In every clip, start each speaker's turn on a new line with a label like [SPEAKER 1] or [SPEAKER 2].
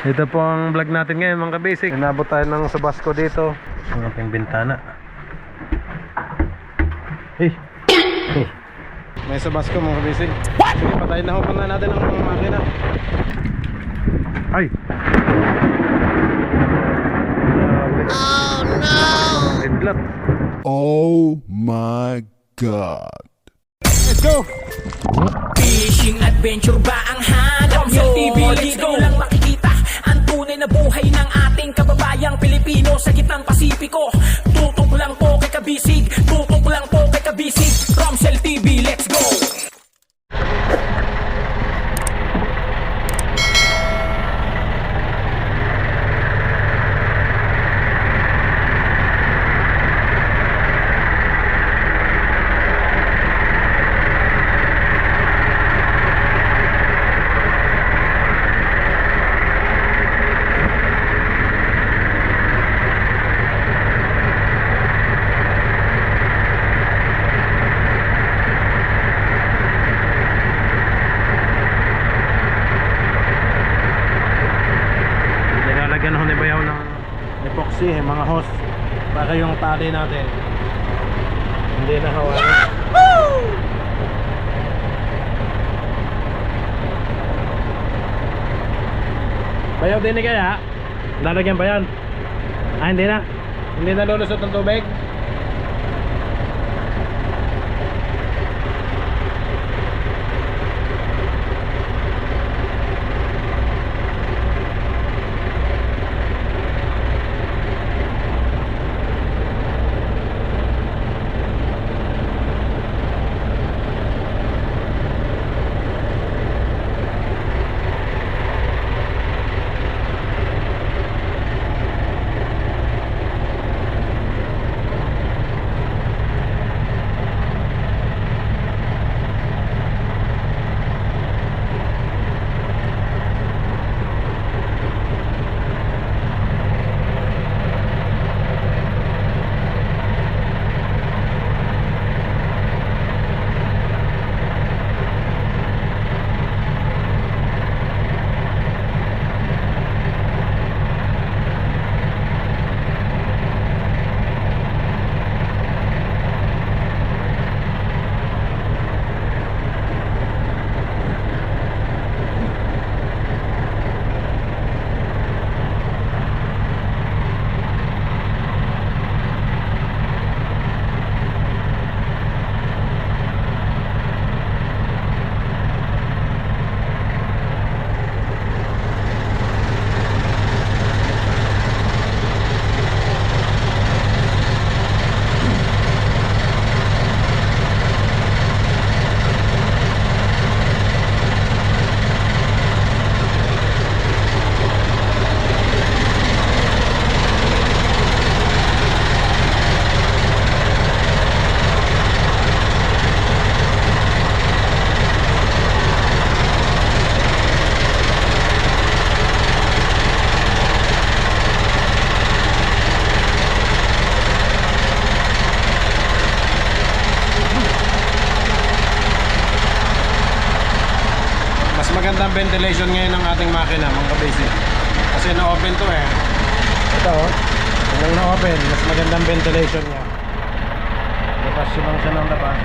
[SPEAKER 1] Ito po ang vlog natin ngayon mga kabasic. Inabot tayo ng Subasco dito. Ang ating bintana. Hey. May Subasco mga kabasic. Sige, patayin na hupan na natin ang mga makina. Ay! Oh no! Idlat.
[SPEAKER 2] Oh my God.
[SPEAKER 1] Let's go!
[SPEAKER 3] Fishing adventure ba ang hanap nyo? TV, dito lang makikita ang tunay na buhay ng ating kababayang Pilipino sa gitnang Pasipiko. Tutok lang po kay Kabisig, tutok lang po kay Kabisig. Romsel TV, let's go!
[SPEAKER 1] Nilalagyan ho ni Bayaw ng epoxy, mga hose, para yung tali natin hindi na hawakan. Bayaw din ni kaya? Lalagyan ba yan? Hindi na? Hindi na lulusot ng tubig? Magandang ventilation ngayon ng ating makina mga kabasic, kasi na-open to eh. Ito oh, walang na-open, mas magandang ventilation niya. Labas lang siya ng labas.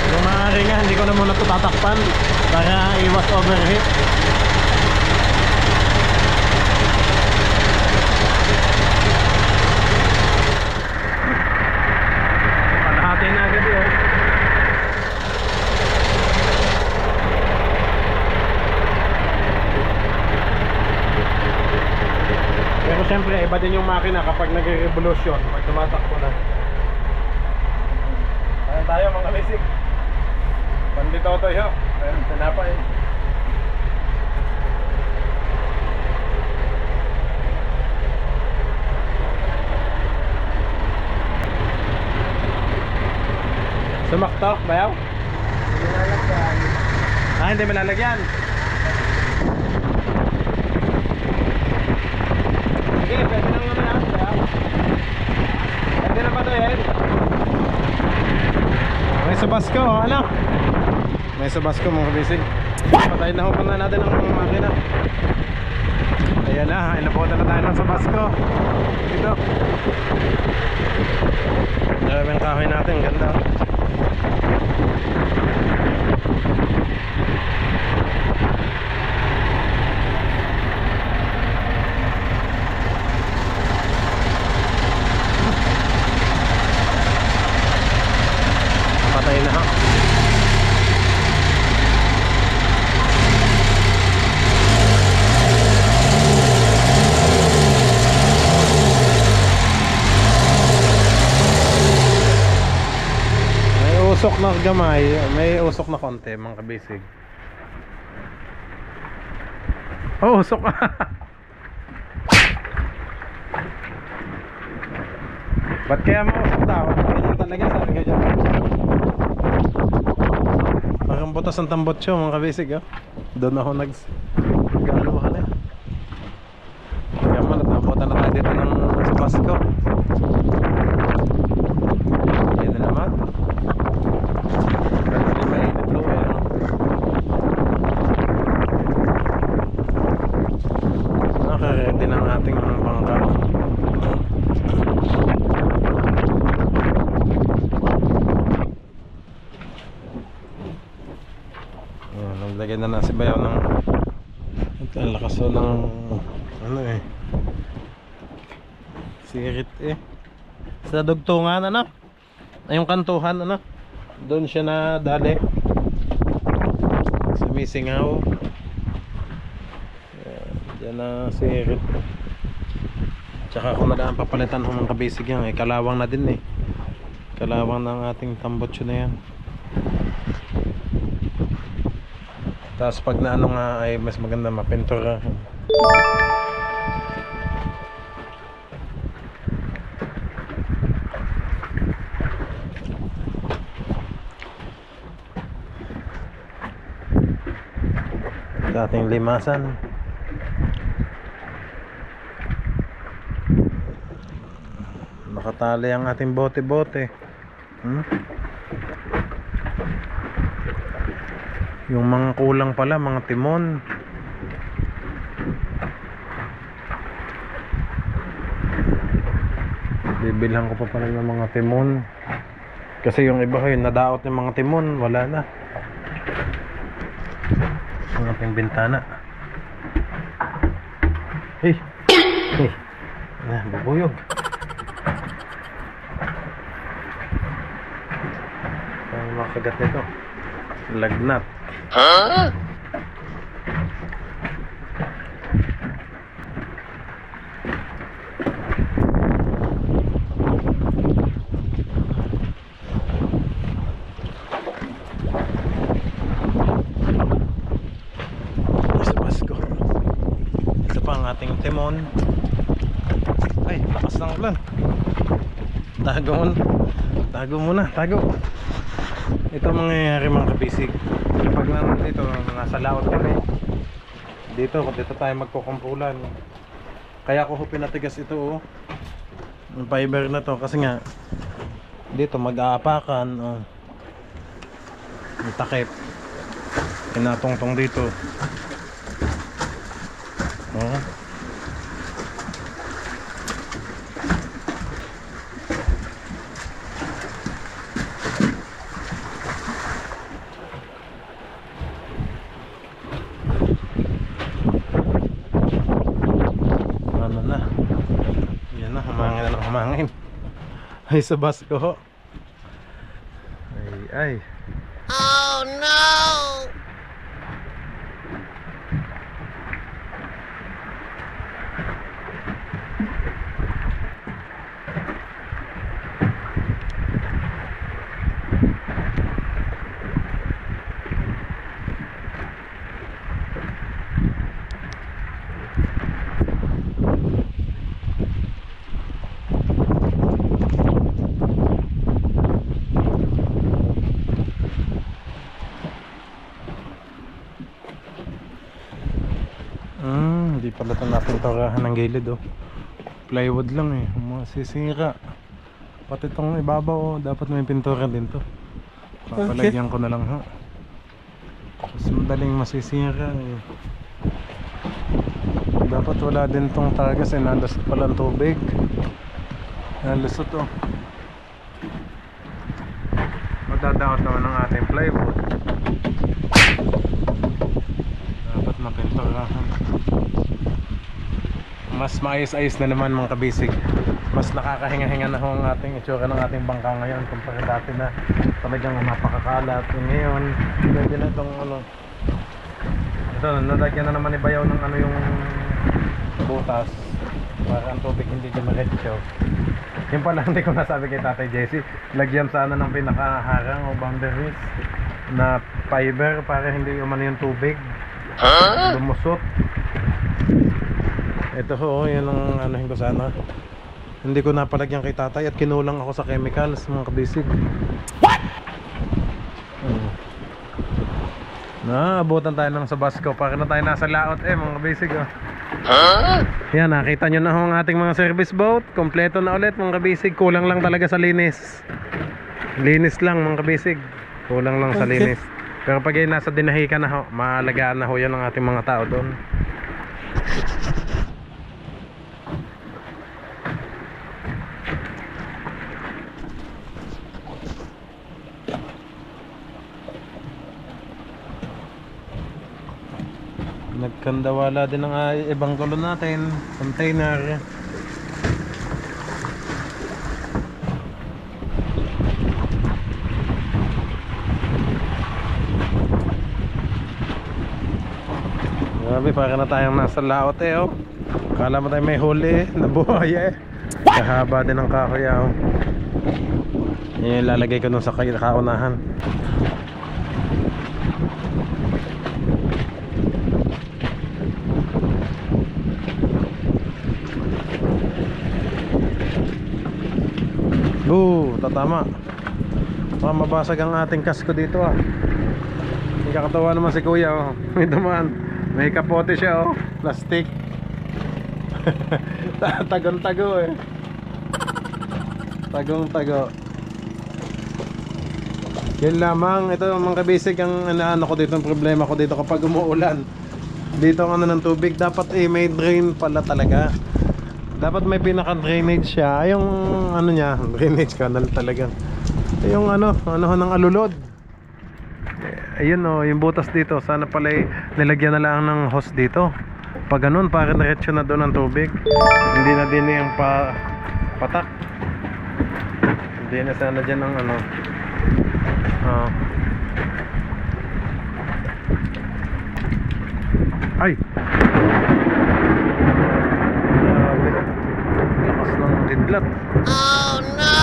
[SPEAKER 1] Kung maaari nga, hindi ko na muna ito tatakpan para iwas overheat. Pero siyempre iba din yung makina kapag nagre-revolution, pag tumatakbo na. Ayan tayo mga kabasic. Pandito to yo. Ayan, tinapay. Sumakto, bayaw? Hindi malalagyan. Hindi malalagyan. Sige, pwede nang naman yan. Pwede na ba Sabasco, ano? May Sabasco mga kabisig. Patayin na hupan na natin ang mga makina. Ayan na, inabutan na tayo ng Sabasco. Dito. Grabe ang kahoy natin, ganda. Patay na ha. May usok na gamay, may usok na konti mga kabisig. Oh, usok. Ba't kaya mausok daw? Ganyan talaga, sabi ko dyan. Parang butas ang tambotso mga kabisig, oh. Doon ako nag-aluhan eh. Kaya man, nabutan na tayo dito ng Sabasco. Yan na naman. Pero hindi mainit doon eh, no? Nakaready ng ating bangka. Naglagay na si Bayaw ng ang lakas ng ano eh, sirit eh, sa dugtungan ano, ay yung kantuhan ano, doon siya na dali sumisingaw. Diyan na sirit. Tsaka kung nadaan papalitan ko ng kabisig yan eh, kalawang na din eh, kalawang ng ating tambotso na yan. Tapos pag na ano nga ay mas maganda mapintura. Sa ating limasan. Nakatali ang ating bote-bote. Yung mga kulang pala, mga timon. Bibilhan ko pa pala ng mga timon. Kasi yung iba ko yung nadaot ng mga timon, wala na. Ang ating bintana. Hey! Hey! Bubuyog. Ang mga kagat nito. Lagnat. Huh? Sabasco. Ito pa ang ating timon. Ay, lakas ng ulan. Tago muna, tago. Ito mangyayari mga kabisig. Kapag nandito, nasa laot kami dito tayo magkukumpulan. Kaya ako pinatigas ito oh, yung fiber na to kasi nga dito mag-aapakan oh. Yung takip pinatong-tong dito oh. Humangin. Ay, Sabasco. Ay. Oh no. Hindi pala ito napinturahan ng gilid oh. Plywood lang masisira. Pati itong ibabaw oh, dapat may pintura din to. Papalagyan ko na lang ho. Mas madaling masisira eh. Dapat wala din tong tagas eh. Nalusot pala ang tubig. Nalusot oh. Magdadaot naman ang ating plywood. Dapat mapinturahan. Mas maayos-ayos na naman mga kabisig. Mas nakakahinga-hinga na ho ang ating itsura ng ating bangka ngayon kumpara dati na talagang napakakalat. Ngayon, pwede na itong ano. Ito, nalagyan na naman ni Bayaw ng ano yung butas para ang tubig hindi dumiretso. Yung pala hindi ko nasabi kay Tatay Jesse, lagyan sana ng pinakaharang o boundaries na fiber para hindi umano yung tubig lumusot. Ito ho, yun ang anuhin ko sana. Hindi ko napalagyan kay Tatay at kinulang ako sa chemicals mga kabisig. What? Naabutan tayo ng Sabasco para na tayo nasa laot mga kabisig oh. Yan, nakita nyo na ho ang ating mga service boat. Kompleto na ulit mga kabisig. Kulang lang talaga sa linis. Linis lang mga kabisig. Kulang lang sa linis. Pero pag yung nasa dinahikan na ho, maalagaan na ho yan ang ating mga tao doon. Nagkandawala din ang ibang gulo natin, container. Grabe, para na tayong nasa laot oh. Kala mo tayo may huli, nabuhay Kahaba din ang kahoy oh. Yung ilalagay ko dun sa kaunahan. Tatama. Baka mabasag ang ating kasko dito May kakatawa naman si kuya oh. May dumaan. May kapote siya oh. Plastic. Tagong-tago eh. Tagong-tago. Yan lamang. Ito mga kabisig ang ano ko dito. Ang problema ko dito kapag umuulan. Dito ang ano ng tubig. Dapat may drain pala talaga. Dapat may pinaka-drainage siya. Yung ano niya, drainage canal talaga. Yung ano ng alulod. Ayun oh, yung butas dito. Sana pala nilagyan na lang ng hose dito. Pag ganun, para diretso na doon ang tubig. Hindi na din yung patak. Hindi na sana dyan ang ano. Ay! Lakas ng kidlat. Oh no!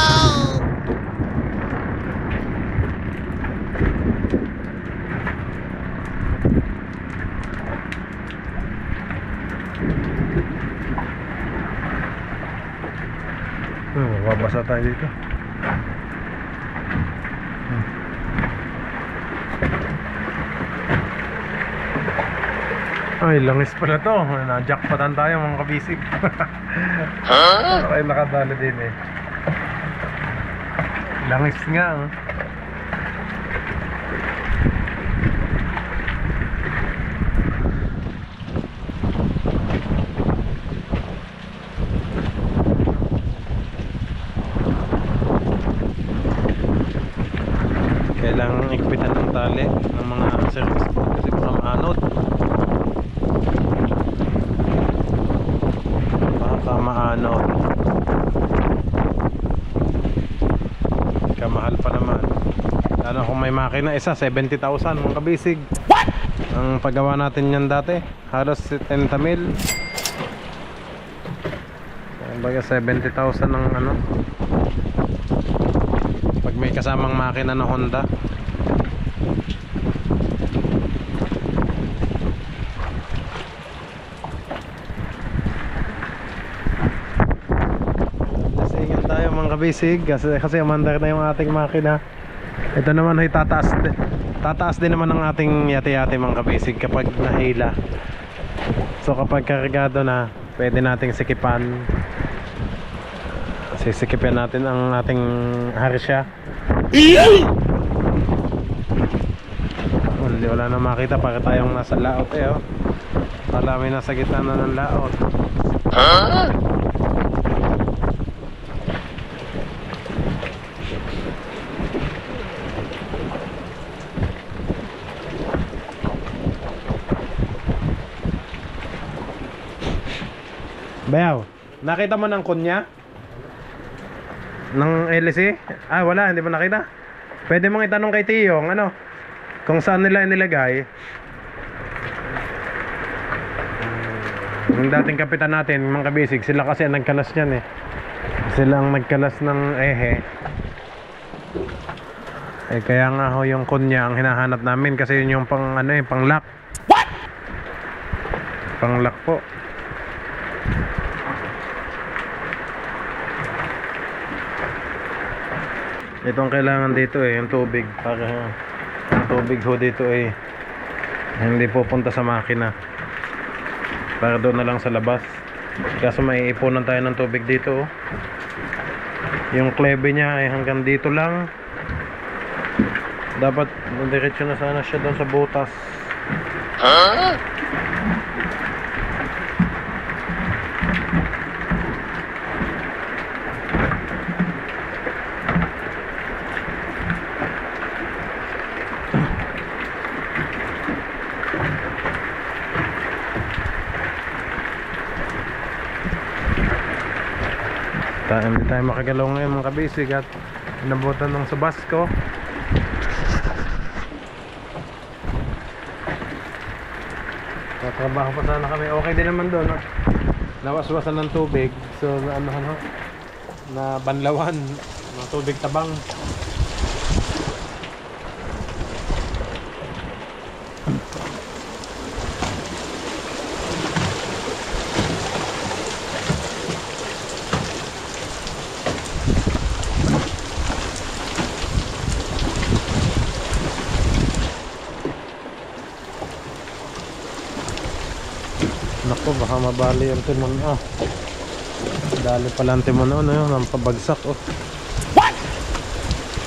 [SPEAKER 1] Mababasa tayo dito. Ay, langis pala to. Na-jackpotan tayo mga kabisig. Ay, nakadalo din eh. Langis nga Kailangang ikpitan ng tali ng mga service boat kasi baka maanod. Kamahal pa naman. Lalo kung may makina isa 70,000 mga kabisig. What? Ang paggawa natin yan dati halos 70 mil. Baga 70,000 ng ano pag may kasamang makina na Honda. Kabisig kasi umandar na yung ating makina. Ito naman ay tataas din naman ang ating yate-yate mga kabisig kapag nahila. So kapag kargado na, pwede nating sikipan. Sisikipin natin ang ating harsya. Hindi wala na makita para tayong nasa laot eh oh. Wala may nasa gitna na ng laot. Bayaw, nakita mo ng kunya? Ng LC? Ah, wala, hindi mo nakita? Pwede mong itanong kay Tiyong, ano? Kung saan nila inilagay. Yung dating kapitan natin, mga kabisig, sila kasi ang nagkalas niyan eh. Sila ang nagkalas ng ehe. Eh kaya nga ho yung kunya ang hinahanap namin kasi yun yung pang ano eh, pang lock. What? Pang lock po. Itong kailangan dito eh, yung tubig para yung tubig ho dito eh hindi pupunta sa makina. Para doon na lang sa labas. Kaso may ipunan tayo ng tubig dito oh. Yung klebe niya ay hanggang dito lang. Dapat diretso na sana siya doon sa butas. Hindi tayo makagalaw ngayon mga kabisig at inabutan ng Subasco. Tatrabaho pa sana kami. Okay din naman doon no? Nawaswasan ng tubig. So ano na banlawan ng tubig tabang. Naku, baka mabali yung timon. Dali pala ang timon ano yun, ang pabagsak oh. What?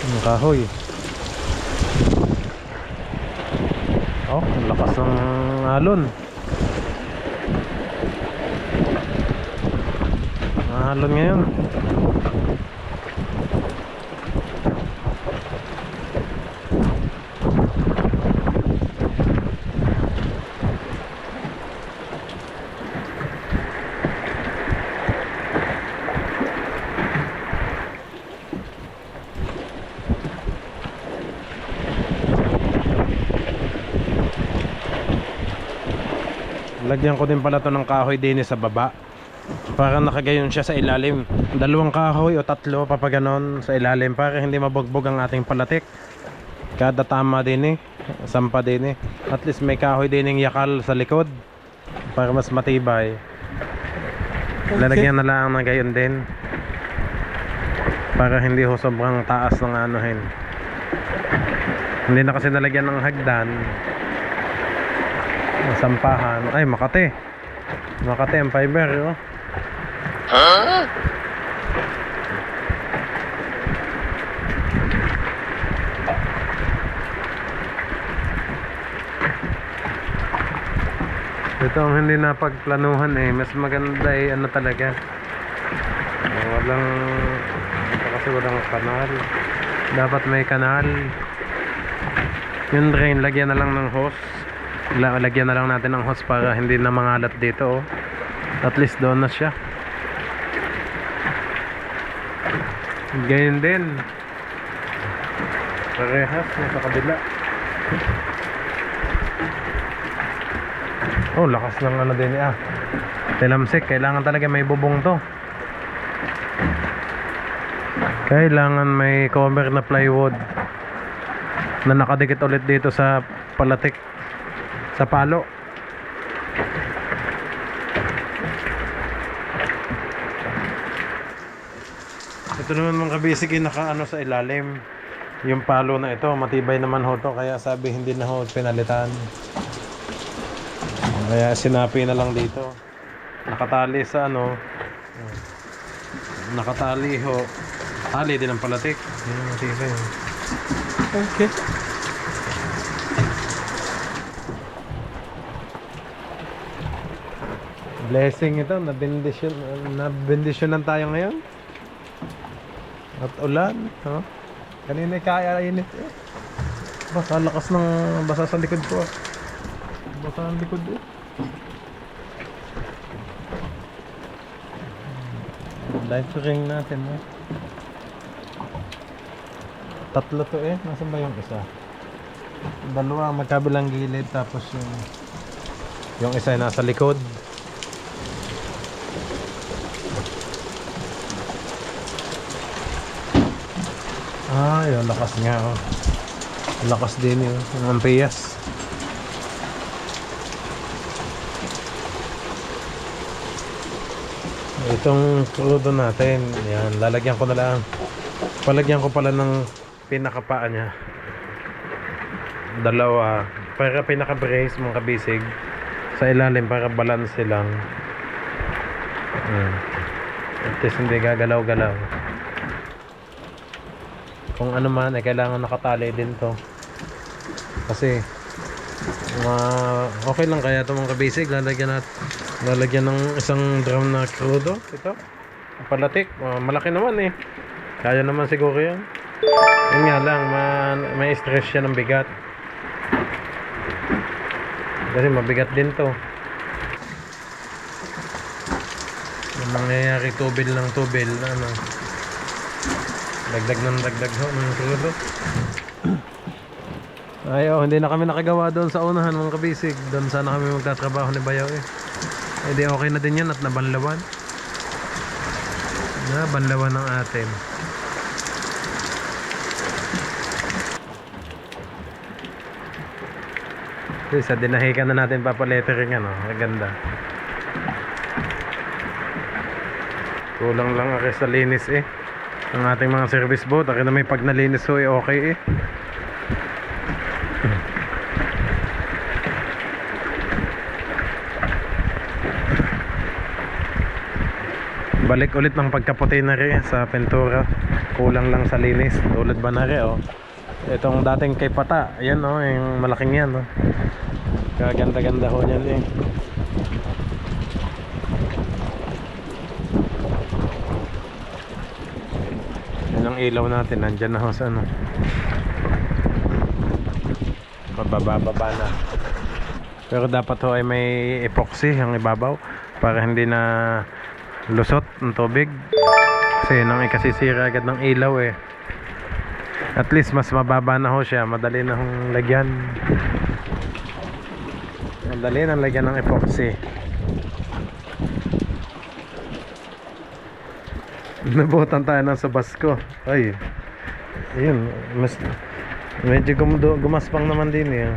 [SPEAKER 1] Ang kahoy. Oh, ang lakas ng alon. Ang alon ngayon. Lagyan ko din pala to ng kahoy din sa baba para nakagayon siya sa ilalim. Dalawang kahoy o tatlo papaganon sa ilalim para hindi mabugbog ang ating palatik. Kada tama din sampa din At least may kahoy din yung yakal sa likod para mas matibay. Lalagyan na lang ng gayon din para hindi ho sobrang taas ng anuhin. Hindi na kasi nalagyan ng hagdan. Sampahan. Ay, Makati ang fiber oh. Ito ang hindi napagplanuhan eh. Mas maganda eh ano talaga. Walang ito kasi walang kanal. Dapat may kanal. Yung drain lagyan na lang ng hose. Lagyan na lang natin ng hose para hindi na mangalat dito oh. At least doon na siya. Ganyan din. Parehas sa kabila. Oh, lakas ng ano din Telamsik, kailangan talaga may bubong to. Kailangan may cover na plywood na nakadikit ulit dito sa palatik, sa palo. Ito naman mga kabisig, naka sa ilalim. Yung palo na ito, matibay naman ho to, kaya sabi hindi na ho pinalitan. Kaya sinapi na lang dito. Nakatali sa nakatali ho. Tali din ang palatik. Matibay. Okay. Blessing ito, nabendisyonan tayo ngayon. At ulan, no? Kanina kaya init eh. Basa lakas ng basa sa likod ko. Basa ang likod eh. Light ring natin eh. Tatlo to eh. Nasaan ba yung isa? Dalawa magkabilang gilid tapos yung isa ay nasa likod. Ah, yung lakas nga oh. Lakas din yun, yung ampiyas. Itong crudo natin, yan, lalagyan ko na lang. Palagyan ko pala ng pinakapaa niya. Dalawa, para pinaka-brace mga kabisig. Sa ilalim para balance lang. At least hindi gagalaw-galaw. Kung ano man ay kailangan nakatali din to. Kasi okay lang kaya ito mga kabisig. Lalagyan ng isang drum na crudo. Ito palatik, malaki naman eh. Kaya naman siguro yan. Yun nga lang, may stress siya ng bigat. Kasi mabigat din to. Yung mangyayari tubil ng tubil ano, dagdag ho ng crudo. Ay hindi na kami nakagawa doon sa unahan mga kabisig. Doon sana kami magtatrabaho ni Bayaw eh. Eh di okay na din yan at nabanlawan. Nabanlawan ng atin. Okay, sa dinahikan na natin papalettering ano. Maganda. Kulang lang ako sa linis eh. Ang ating mga service boat. Akin na may pag nalinis so eh okay eh. Balik ulit ng pagkaputi na rin sa pintura. Kulang lang sa linis. Tulad ba na rin oh. Itong dating kay Pata. Ayan oh, yung malaking yan oh. Kaganda-ganda ho niyan eh. Yan ang ilaw natin. Nandyan na ho sa ano. Mababa na. Pero dapat ho ay may epoxy ang ibabaw para hindi na lusot ng tubig. Kasi nang ikasisira agad ng ilaw eh. At least mas mababa na ho siya. Madali na hong lagyan. Madali na lagyan ng epoxy. Nabutan tayo ng Sabasco. Ay, ayun, medyo gumaspang naman din eh.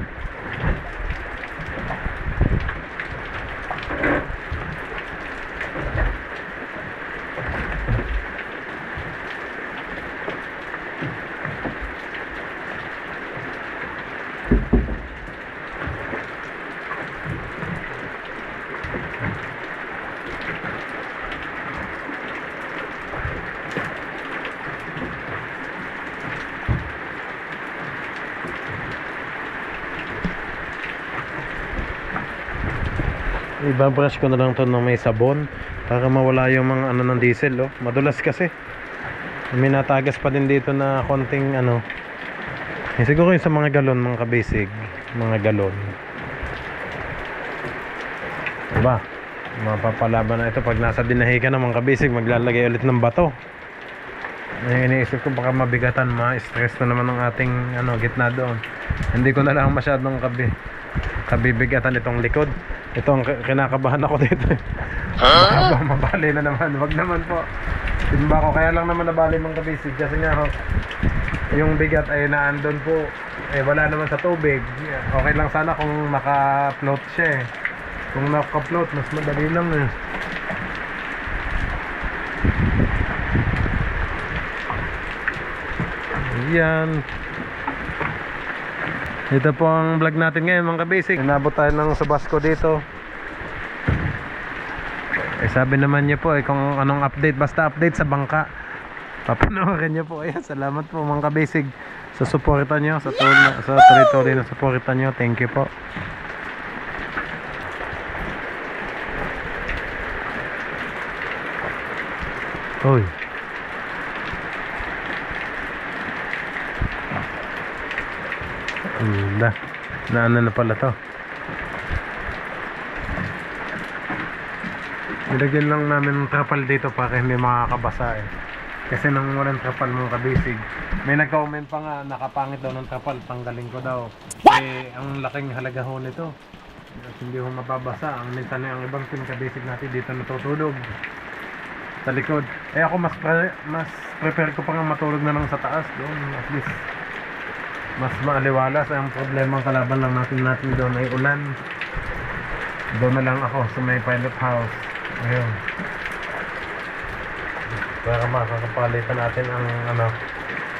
[SPEAKER 1] Ibabrush ko na lang to ng may sabon para mawala yung mga ano ng diesel oh. Madulas kasi. May natagas pa din dito na konting ano. Siguro yung sa mga galon mga kabisig. Mga galon. Diba? Mapapalaban na ito pag nasa dinahigan ng mga kabisig. Maglalagay ulit ng bato. Iniisip ko baka mabigatan, ma-stress na naman ng ating ano, gitna doon. Hindi ko na lang masyadong kabibigatan itong likod. Ito ang kinakabahan ako dito. Baka mabali na naman. Wag naman po. Timba ko. Kaya lang naman nabali mga kabisig. Kasi nga ho, yung bigat ay naandun po. Eh wala naman sa tubig. Okay lang sana kung naka-float siya eh. Kung naka-float, mas madali lang eh. Yan. Ito po ang vlog natin ngayon mga kabisig. Inabot tayo ng Sabasco dito. Eh sabi naman niya po eh kung anong update, basta update sa bangka. Papanoorin niyo po. Ayan, salamat po mga kabisig sa suporta niyo, sa tuloy-tuloy na suporta niyo. Thank you po. Uy. Naano na pala to. Nilagyan lang namin ng trapal dito para hindi makakabasa eh. Kasi nang walang trapal mga kabisig, may nag-comment pa nga, nakapangit daw ng trapal, tanggalin ko daw. Eh, ang laking halaga ho nito. At hindi ho mababasa. Ang minsan ang ibang team kabisig natin dito natutulog sa likod. Eh ako mas prepare ko pa nga matulog na lang sa taas doon. At least mas maaliwalas. Ang problema ang kalaban lang natin doon ay ulan. Doon na lang ako sa may pilot house. Ayun. Para makakapalitan natin ang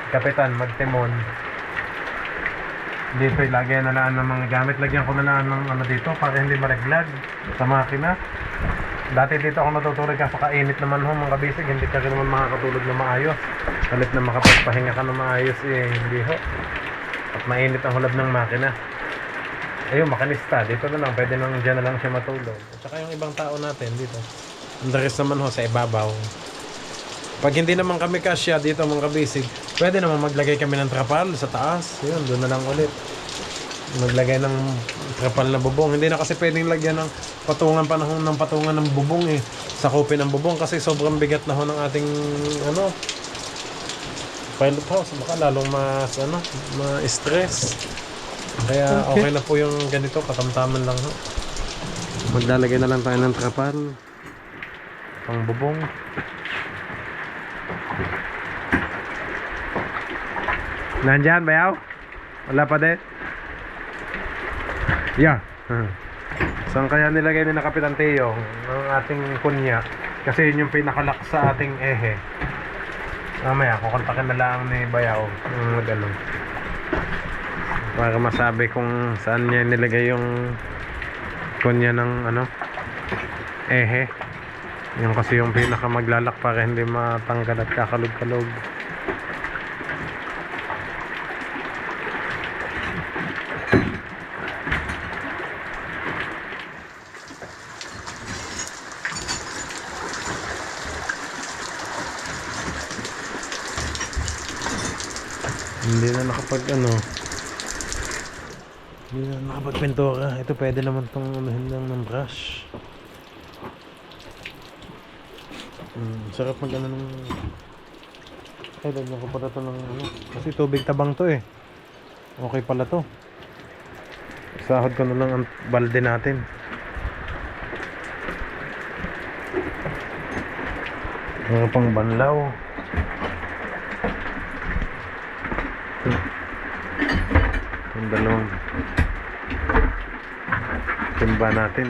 [SPEAKER 1] kapitan magtimon. Dito ilagay na lang ng mga gamit. Lagyan ko na lang ng dito para hindi maraglag sa makina. Dati dito ako natutulog kasi kainit naman ho mga kabisig. Hindi ka naman makakatulog na maayos. Kalit na makapagpahinga ka na maayos hindi ho. At mainit ang hulab ng makina. Ayun, makinista. Dito na lang. Pwede nang dyan na lang siya matulog. At saka yung ibang tao natin dito. Ang rest naman ho sa ibabaw. Pag hindi naman kami kasya dito mga kabisig, pwede naman maglagay kami ng trapal sa taas. Yun, doon na lang ulit. Maglagay ng trapal na bubong. Hindi na kasi pwedeng lagyan ng patungan ng bubong eh. Sakupin ng bubong kasi sobrang bigat na ho ng ating pilot house. Baka lalong ma-stress. Kaya okay na po yung ganito, katamtaman lang ho. Maglalagay na lang tayo ng trapal pang bubong. Nandyan, bayaw? Wala pa din? Yeah. Saan kaya nilagay ni na Kapitan Teo ang ating kunya? Kasi yun yung pinakalak sa ating ehe. Mamaya, kukontakin na lang ni bayaw yung gano'n. Para masabi kung saan niya nilagay yung kunya ng ehe. Yung kasi yung pinakamaglalak para hindi matanggal at kakalog-kalog. Hindi na nakapagpintura. Ito pwede naman itong anuhin lang ng brush. Sarap mag ng ay, lagyan ko pala ito ng kasi tubig tabang to eh. Okay pala to. Sahod ko na lang ang balde natin. Mga pang banlaw. Yung dalawang timba natin.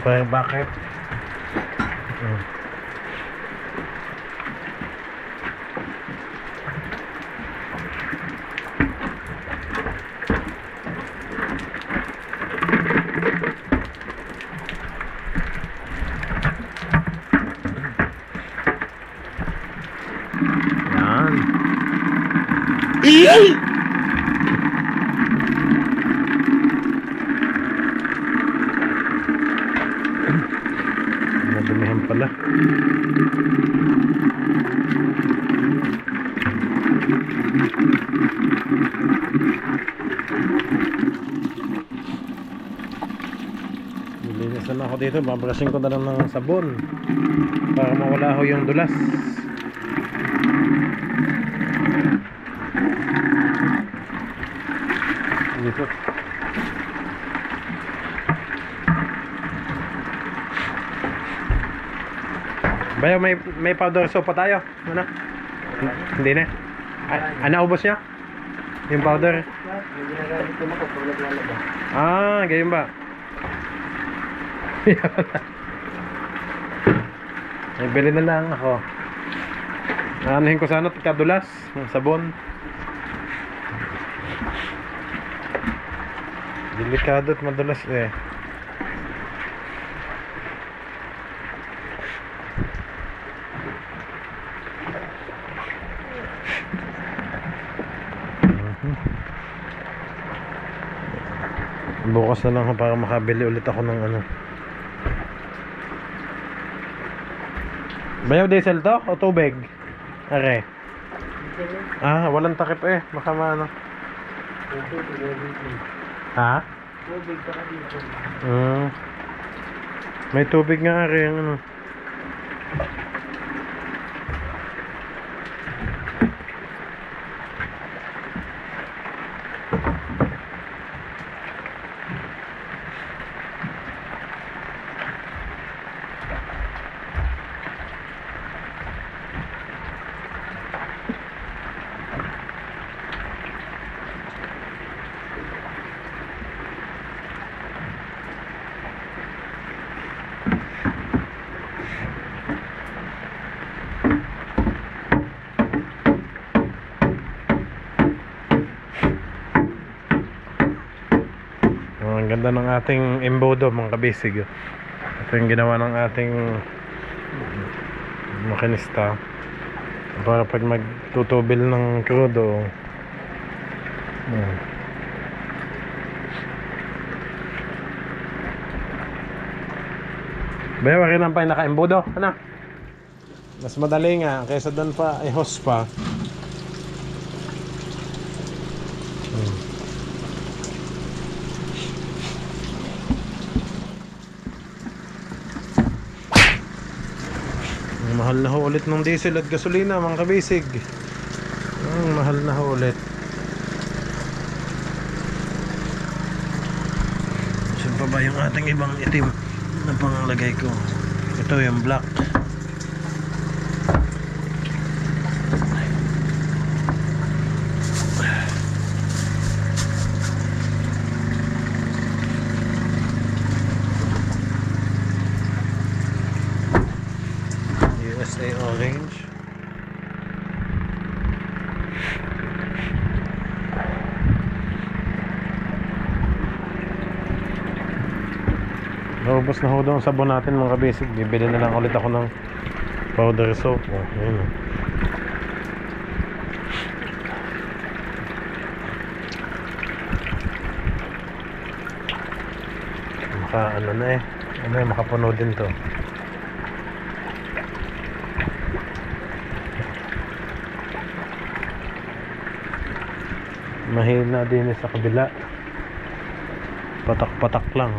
[SPEAKER 1] Bakit? Madumihan pala. Nilinis na ako dito. Babrushin ko na lang ng sabon para mawala ho yung dulas. Dito. Bayo, may powder soap pa tayo. Ano? Hindi na. Naubos niya? Yung powder? Ganyan ba? Ay, bili na lang ako. Anuhin ko sana kadulas ng sabon. Delikado at madulas eh. Bukas na lang para makabili ulit ako ng Bayaw diesel to o tubig? Are. Ah, walang takip eh. Baka maano. Ha?
[SPEAKER 4] Tubig para dito.
[SPEAKER 1] May tubig nga are yung ano. Ang ganda ng ating embodo mga kabisig. Ito yung ginawa ng ating makinista para pag magtutubil ng krudo. Bayaw rin ang pa yung naka-embodo. Ano? Mas madali nga kaysa doon pa ay hose pa. Mahal na ho ulit ng diesel at gasolina mga kabisig. Mahal na ho ulit. Saan pa ba yung ating ibang itim na panglagay ko? Ito yung black. USA orange. Naubos na ho daw ang sabon natin mga kabisig. Bibili na lang ulit ako ng powder soap. Ayun. Ano na eh. Makapuno din to. Mahina din sa kabila. Patak-patak lang.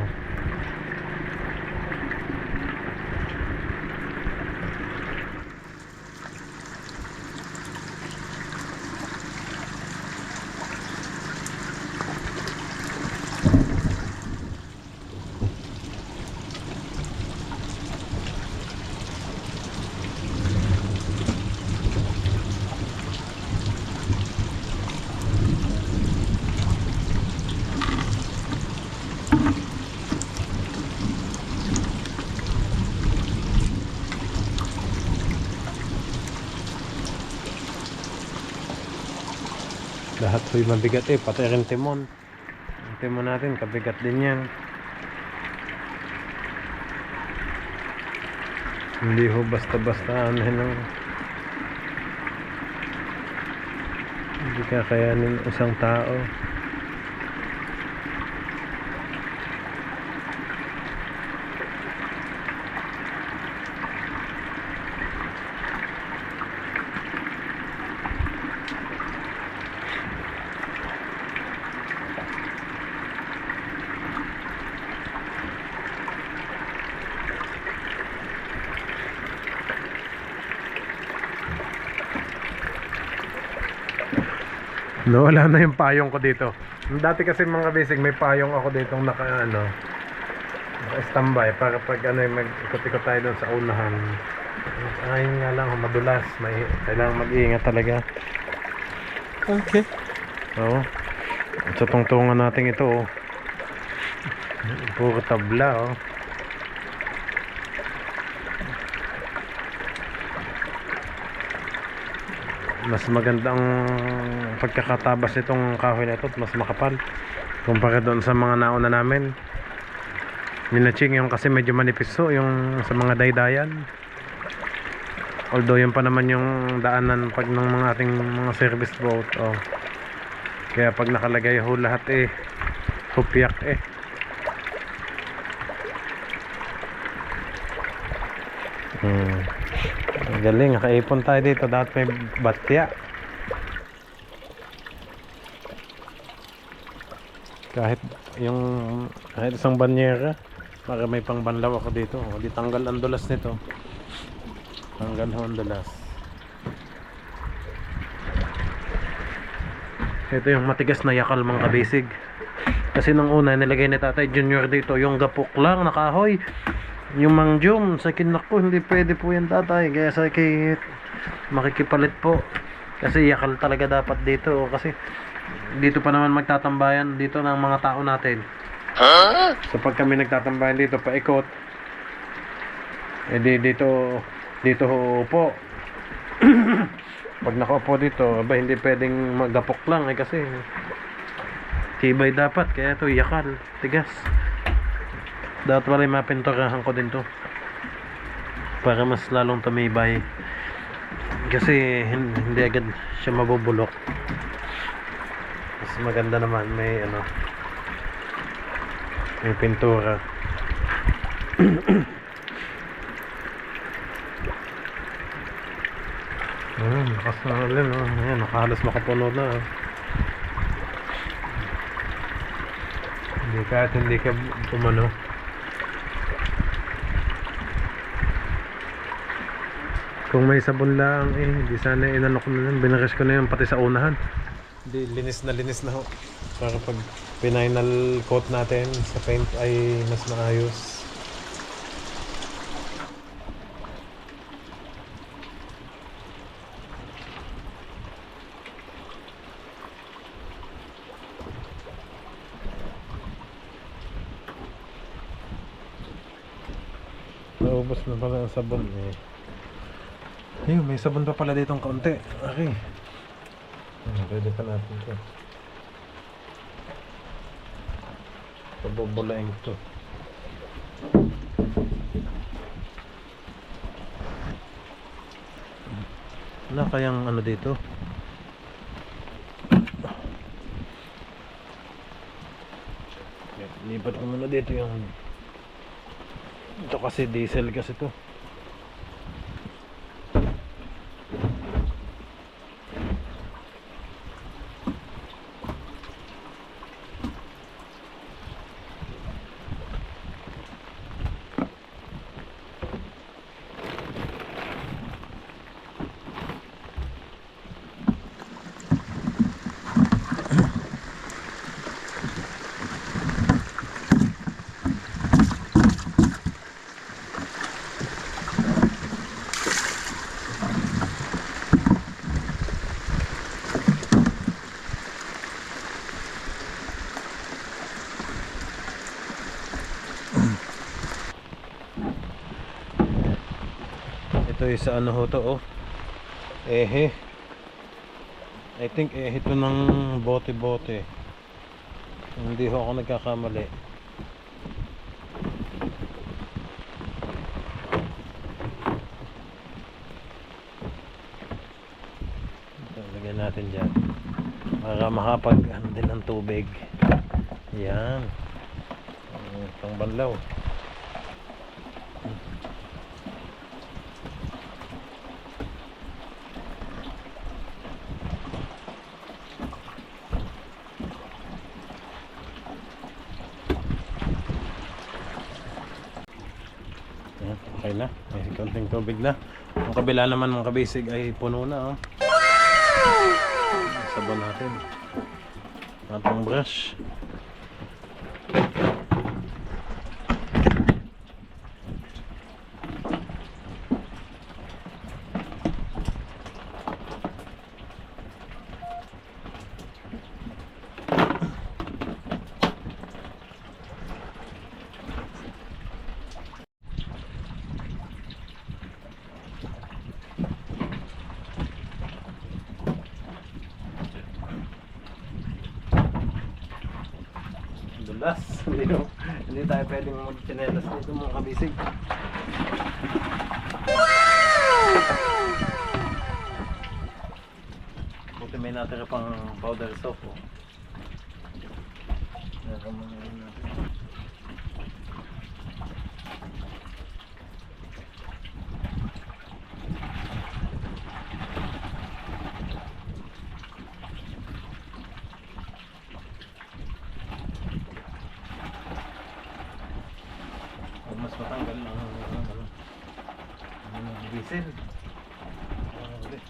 [SPEAKER 1] Lahat ho'y mabigat eh, pati rin timon. Ang timon natin, kabigat din yan. Hindi ho basta-basta anuhin lang. Hindi kakayanin isang tao. Wala na yung payong ko dito. Dati kasi mga basic may payong ako dito naka standby para pag mag-ikot-ikot tayo doon sa unahan. Ayun nga lang, madulas. Kailangan mag-iingat talaga. Okay. Oo. Sa tungtungan natin ito. Puro tabla. Mas magandang pagkakatabas nitong kahoy na ito at mas makapal kumpara doon sa mga nauna namin. Minaching yung kasi medyo manipiso yung sa mga daydayan, although yun pa naman yung daanan pag ng mga ating mga service boat. Kaya pag nakalagay ho lahat hupyak Galing, nakaipon tayo dito. Dapat may batya. Kahit isang banyera, para may pangbanlaw ako dito. O, di tanggal ang dulas nito. Tanggal ho ang dulas. Ito yung matigas na yakal mga kabisig. Kasi nung una nilagay ni Tatay Junior dito yung gapok lang na kahoy. Yung mangjum sa kinak ko, hindi pwede po yan Tatay. Kaya sa makikipalit po. Kasi yakal talaga dapat dito. Kasi dito pa naman magtatambayan dito ng mga tao natin. So pag kami nagtatambayan dito paikot, dito po. Pag nakaupo dito, hindi pwedeng magapok lang kasi tibay dapat, kaya ito yakal, tigas. Dapat pala mapinturahan ko din to para mas lalong tumibay, kasi hindi agad siya mabubulok. Mas maganda naman may may pintura. Lakas na ulit, no? Ayan, nakahalos makapuno na. Hindi ka pumano. Kung may sabon lang, hindi sana inano ko na lang. Binakas ko na yun, pati sa unahan. Linis na ho. Para pag final coat natin sa paint ay mas maayos. Naubos na pala ang sabon Ayun, may sabon pa pala ditong kaunti. Okay. Pwede pa natin ito. Pabubulaing ito. Wala kayang dito? Lipat ko muna dito yung ito kasi diesel kasi to. Ito yung sa ho to I think ito ng bote-bote. Hindi ho ako nagkakamali. Lagyan natin dyan para makapag din ng tubig. Yan, pangbanlaw. Okay na, may konting tubig na. Ang kabila naman mga kabisig ay puno na sabon natin. Atong brush. Dulas. Hindi tayo pwedeng mag-chinelas dito mga kabisig. Buti may natira pang powder soap diesel. Ulit.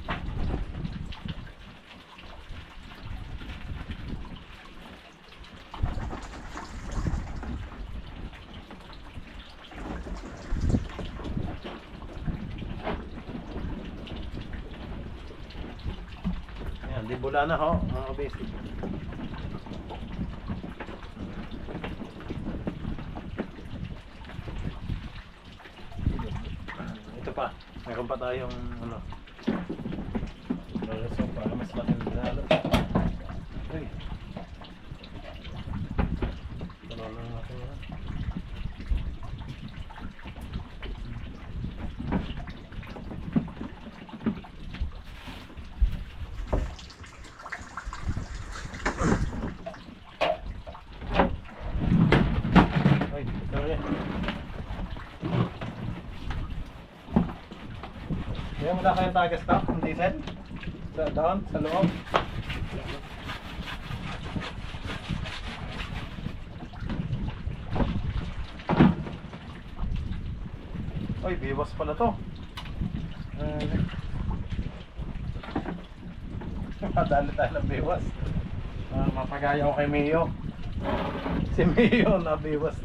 [SPEAKER 1] Ayan, di bula na ho, mga basic. Ito pa, meron pa tayong ano. So para mas maganda lalo. Uy. Tanong lang natin yan. Ay, sorry. Kaya wala kayong tagas stock ng diesel? Doon, sa loob. Oy, biwas pala to. Madali tayo ng biwas. Mapagaya ko kay Mio. Si Mio na biwas.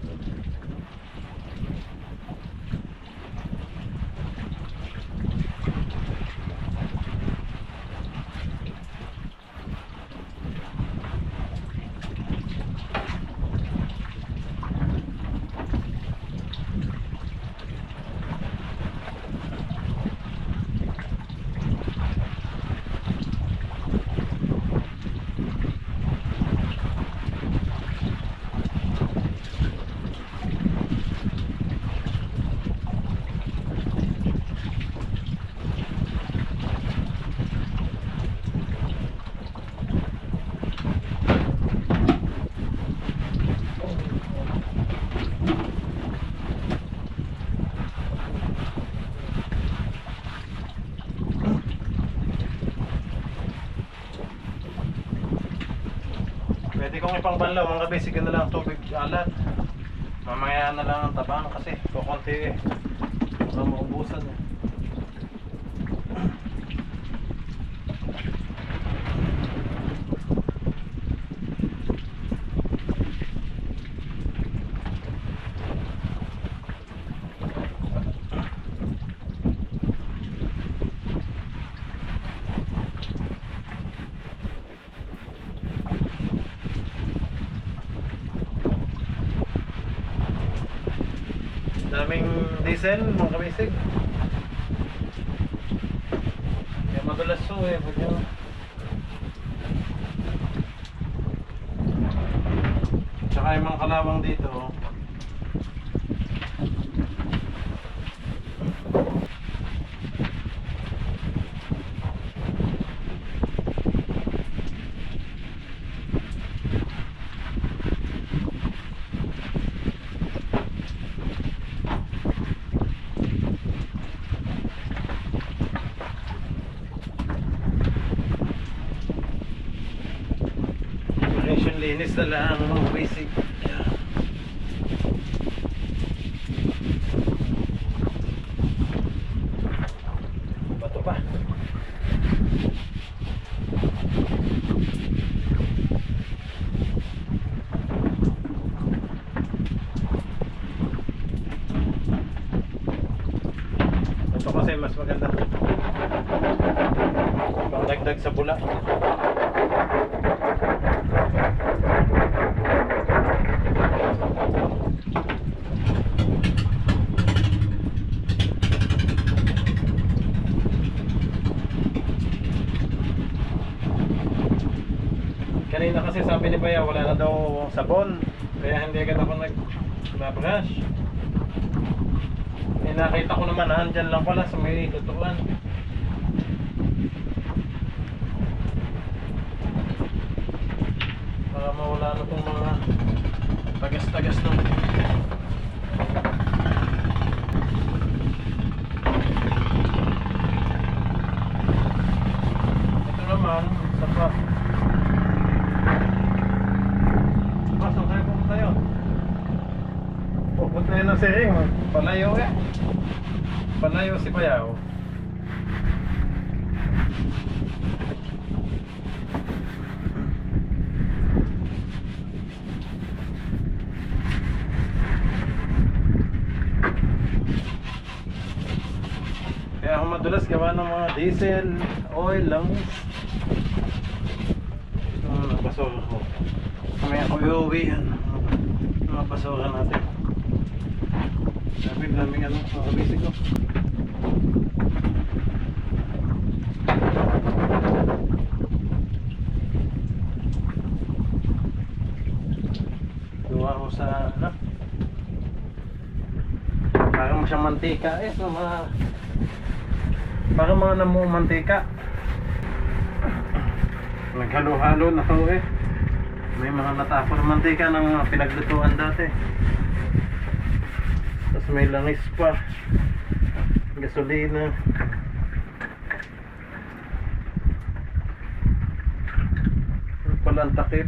[SPEAKER 1] Pwede kong ipangbanlaw mga basic na lang tubig alat. Mamaya na lang ang tabang kasi kukunti eh. Baka maubusan eh. Daming diesel mga kabisig. Kaya madulas so eh. Tsaka yung mga kalawang dito. Linis na lang mga basic. Bato pa. Ito kasi mas maganda. Pangdagdag sa bula. Kanina kasi sabi ni Baya wala na daw sabon, kaya hindi agad ako nag-brush. Eh nakita ko naman andyan lang pala sa may lutuan. Para mawala na itong mga tagas-tagas ng ito naman sa truck. Saan tayo pumunta yun? Pupunta yun ng siring. Palayo eh. Palayo si Bayaw. ng mga diesel, oil lang. Ito mga basura ko. Kami ako iuwi yan. Mga basura natin. Sabi daming ano, mga kabisig ko. Gawa ko sa ano. Parang siyang mantika eh. So, parang mga namuong mantika. Naghalo-halo na to eh. May mga natapon ng mantika ng mga pinaglutuan dati. Tapos may langis pa. Gasolina. Palang takip.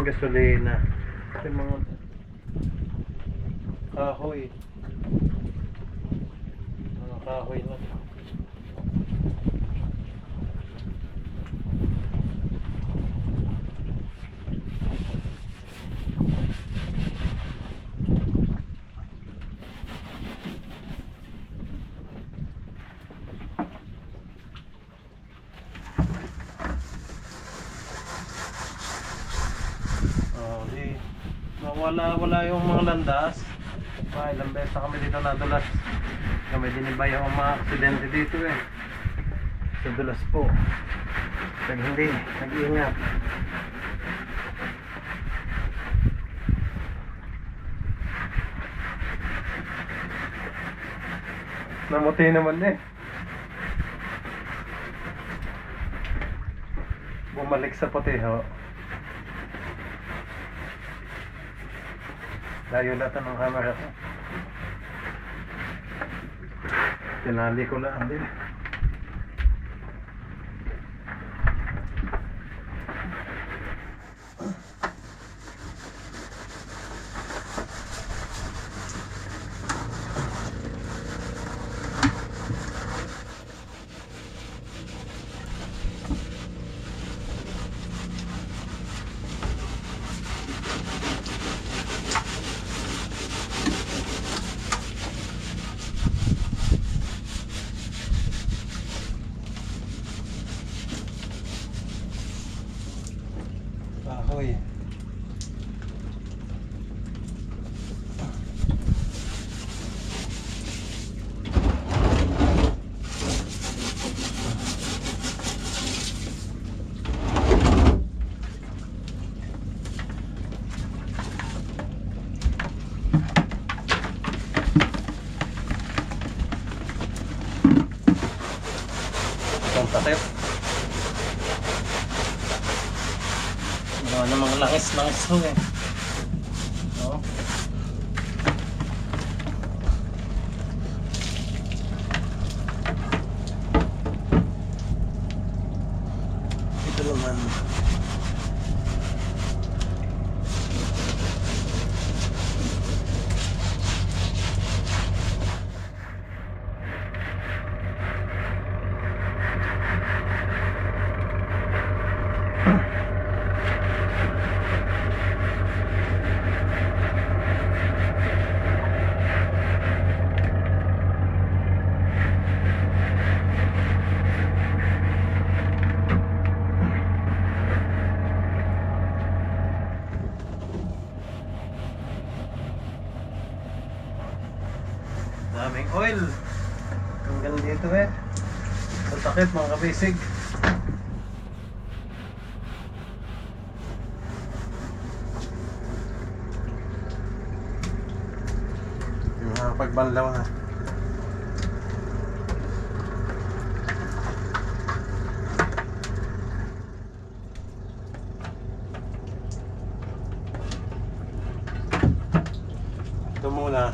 [SPEAKER 1] Gasolina. Yung mga kahoy. Mga kahoy na. Wala yung mga landas. Ilang beses na kami dito nadulas. Kami dinibay ang mga aksidente dito eh. Sa dulas po. Pag hindi, nag-iingat. Namuti naman eh. Bumalik sa puteho. Layo natin ng camera ko. Tinali ko lang din. Kahoy. Itong takip. Ano mga langis ho eh. No? Ito naman. Daming oil. Hanggang dito eh. Ang takip mga kabisig. Yung mga pagbanlaw na. Ito muna.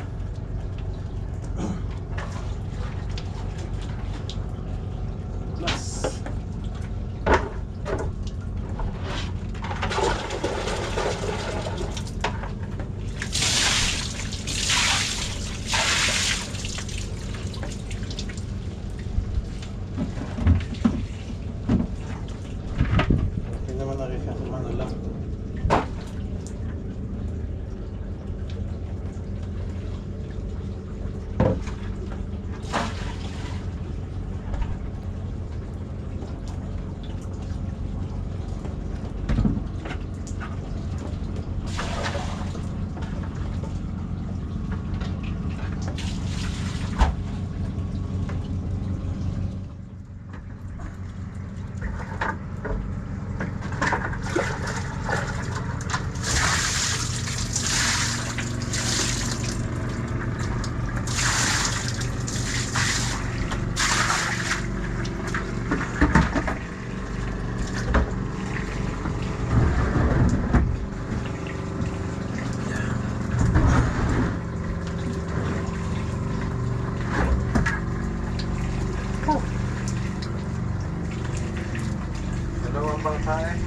[SPEAKER 1] bangka eh.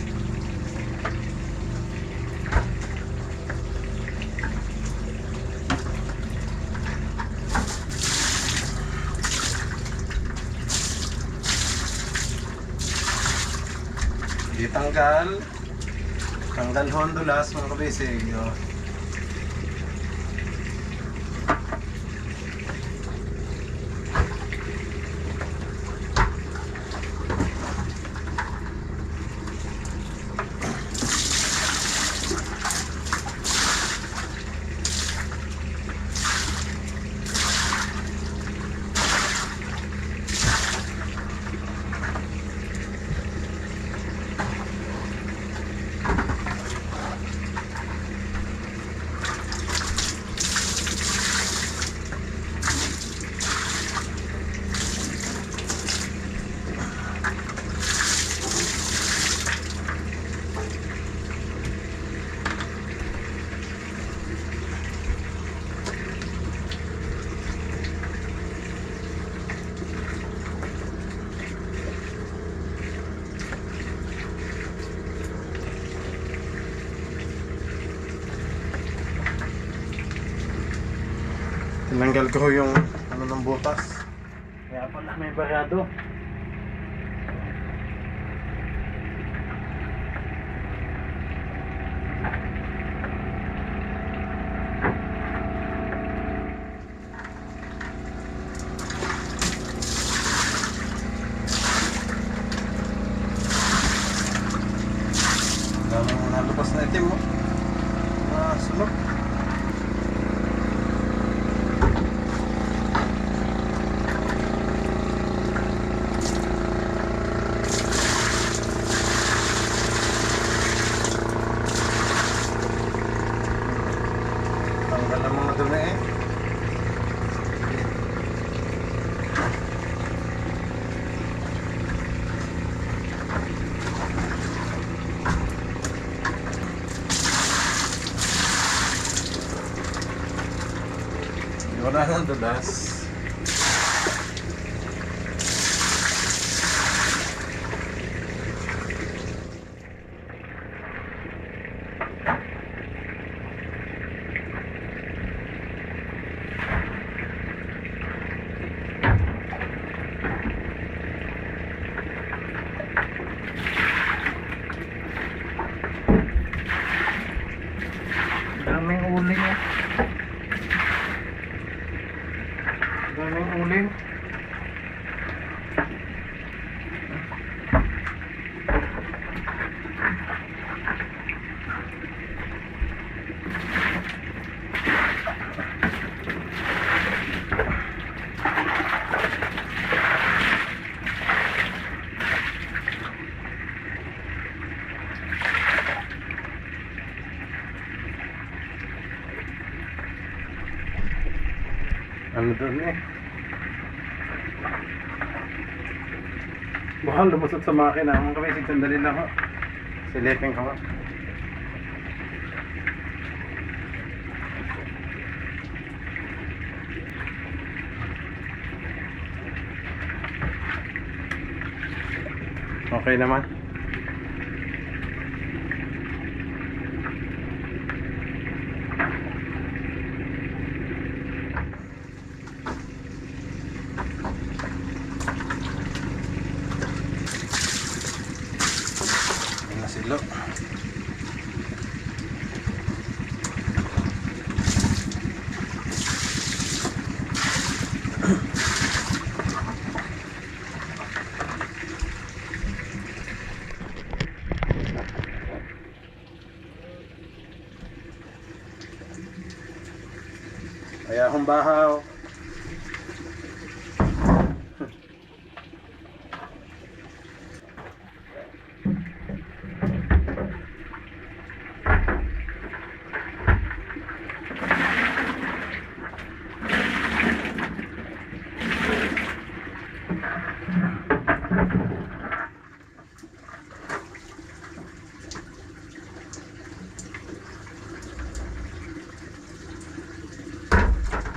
[SPEAKER 1] Di tanggal. Tanggal hondulas mga kabisig. Oh. Tinanggal ko yung ano ng butas. Kaya pala may barado. Daming nalabas na itim mo. Sulok. Tanggal ang mga dumi eh. Wala nang dulas. Daming uling eh. Daming uling. Ano doon eh? Baka lumusot sa makina. Mga kabisig, sandali lang ho. Silipin ko ho. Okay naman. Silo. Kaya akong bahaw.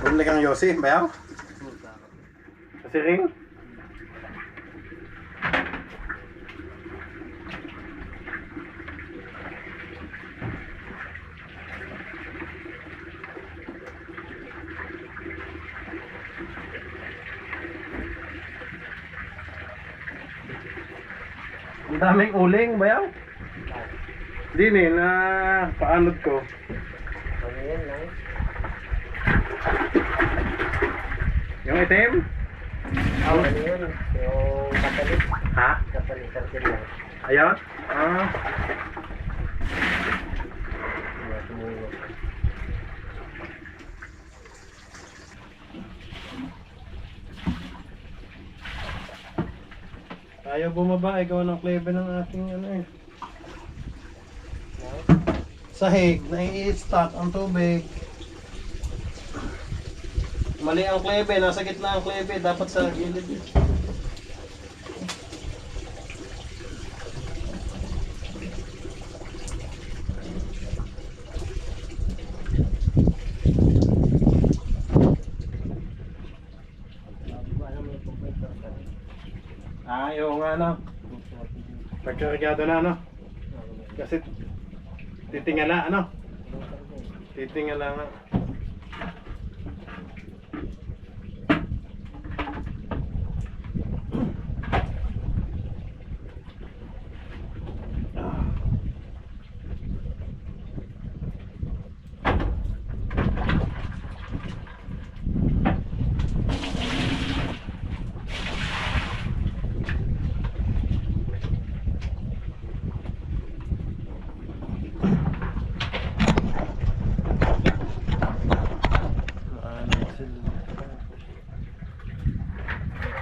[SPEAKER 1] Bumili kang Yossi, bayaw? Kasi ring? daming uling, bayaw. Hindi na paanod ko.
[SPEAKER 4] Ano yan lang?
[SPEAKER 1] Yung itim?
[SPEAKER 4] Ano yun? Yung kapalit.
[SPEAKER 1] Ha?
[SPEAKER 4] Kapalit lang.
[SPEAKER 1] Ayun? Ah.
[SPEAKER 4] Tumulong.
[SPEAKER 1] Ayaw bumaba, ikaw ng klebe ng ating ano eh. Sahig, nai-stack ang tubig. Mali ang klebe, nasa gitna ang klebe, dapat sa gilid. Ayaw nga na. Pagkarigado na ano. Kasi titingala ano. Titingala nga.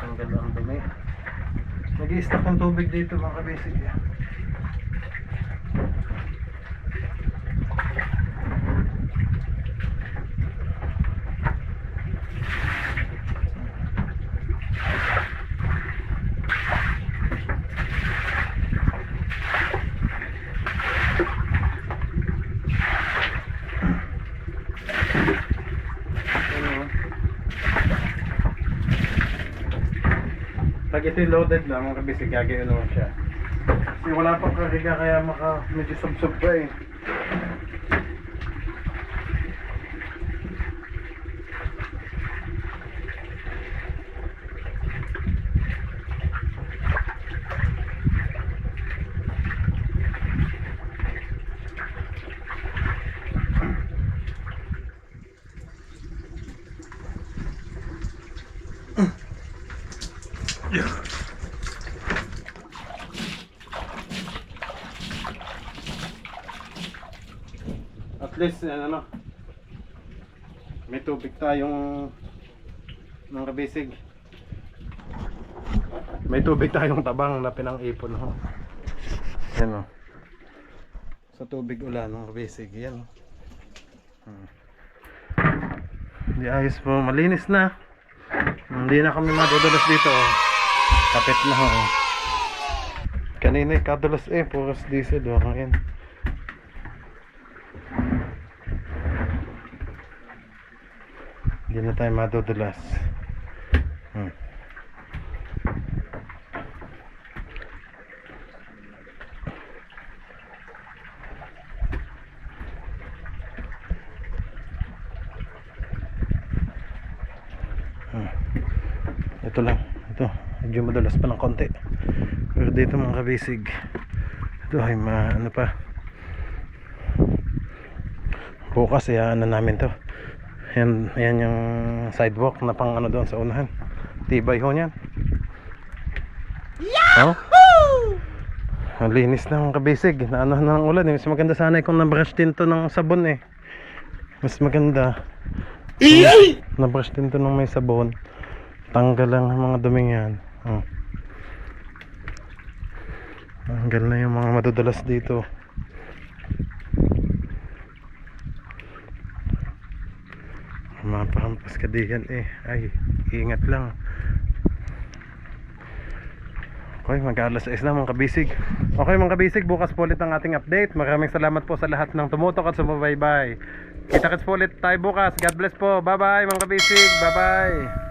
[SPEAKER 1] Tanggal ang dumi. Nag-i-stack ang tubig dito mga kabisig. Pag ito loaded lang, mga kabisig, gagawin naman siya. Kasi wala pang kariga kaya medyo sub-sub pa eh. At least ano, may tubig tayong mga kabisig. May tubig tayong tabang na pinang-ipon ho. Yan o. Sa tubig ulan mga kabisig. Yan o. Hindi ayos po, malinis na. Hindi na kami madudulas dito oh. Kapit na ho. Kanina kadulas puros diesel oh. Ngayon hindi na tayo madudulas. Ito lang, ito medyo madulas pa ng konti, pero dito mga kabisig, ito ay ano pa, bukas ano namin to. Yan yung sidewalk na pang ano doon sa unahan. Tibay ho niyan. Yahoo! Ang linis na mga kabisig. Naano na ng ulan eh. Mas maganda sana kung na-brush din to ng sabon eh. Mas maganda. Na-brush din to ng may sabon. Tanggal lang ang mga duming yan. Tanggal na yung mga madudulas dito. Mapahampas ka diyan ay ingat lang. Okay, mag-alas 6 na mga kabisig. Okay mga kabisig, bukas po ulit ang ating update. Maraming salamat po sa lahat ng tumutok at sumubaybay. Kita-kits po ulit tayo bukas. God bless po. Bye bye mga kabisig. Bye bye.